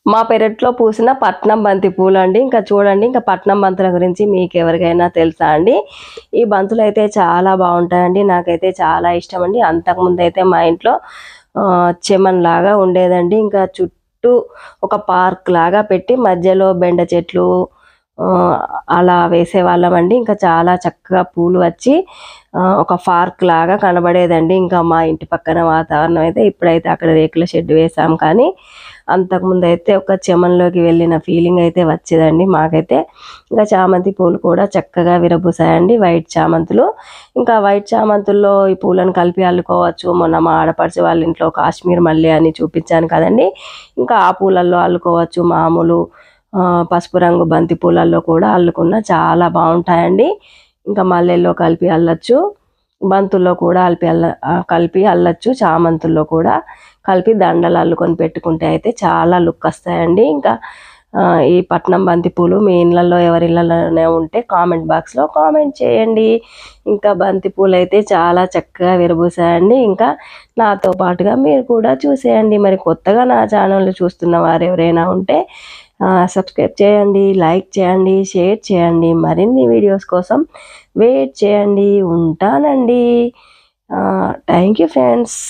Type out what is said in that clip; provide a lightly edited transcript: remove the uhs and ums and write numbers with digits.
మా పెరట్లో పూసిన పట్నం బంతి పూలండి. ఇంకా చూడండి, ఇంకా పట్నం బంతుల గురించి మీకు ఎవరికైనా తెలుసా అండి? ఈ బంతులు అయితే చాలా బాగుంటాయండి. నాకైతే చాలా ఇష్టం అండి. అంతకుముందైతే మా ఇంట్లో చెమన్ లాగా ఉండేదండి. ఇంకా చుట్టూ ఒక పార్క్ లాగా పెట్టి మధ్యలో బెండ చెట్లు అలా వేసేవాళ్ళమండి. ఇంకా చాలా చక్కగా పూలు వచ్చి ఒక పార్క్ లాగా కనబడేదండి. ఇంకా మా ఇంటి పక్కన వాతావరణం అయితే, ఇప్పుడైతే అక్కడ రేకుల షెడ్ వేసాం, కానీ అంతకుముందు అయితే ఒక చెమన్లోకి వెళ్ళిన ఫీలింగ్ అయితే వచ్చేదండి మాకైతే. ఇంకా చామంతి పూలు కూడా చక్కగా విరబూసాయండి, వైట్ చామంతులు. ఇంకా వైట్ చామంతుల్లో ఈ పూలను కలిపి అల్లుకోవచ్చు. మొన్న మా ఆడపడిచి వాళ్ళ ఇంట్లో కాశ్మీర్ మల్లె అని చూపించాను కదండి, ఇంకా ఆ పూలల్లో అల్లుకోవచ్చు. మామూలు పసుపు రంగు బంతి పూలల్లో కూడా అల్లుకున్న చాలా బాగుంటాయండి. ఇంకా మల్లెల్లో కలిపి అల్లచ్చు, బంతుల్లో కూడా కలిపి అల్లచ్చు, చామంతుల్లో కూడా కలిపి దండలు అల్లుకొని పెట్టుకుంటే అయితే చాలా లుక్ వస్తాయండి. ఇంకా ఈ పట్నం బంతి పూలు మీ ఇళ్ళల్లో ఎవరి ఇళ్ళలోనే ఉంటే కామెంట్ బాక్స్లో కామెంట్ చేయండి. ఇంకా బంతి పూలు అయితే చాలా చక్కగా విరబూసాయండి. ఇంకా నాతో పాటుగా మీరు కూడా చూసేయండి. మరి కొత్తగా నా ఛానల్ చూస్తున్న వారు ఎవరైనా ఉంటే సబ్స్క్రైబ్ చేయండి, లైక్ చేయండి, షేర్ చేయండి. మరిన్ని వీడియోస్ కోసం వెయిట్ చేయండి. ఉంటానండి. Thank you friends.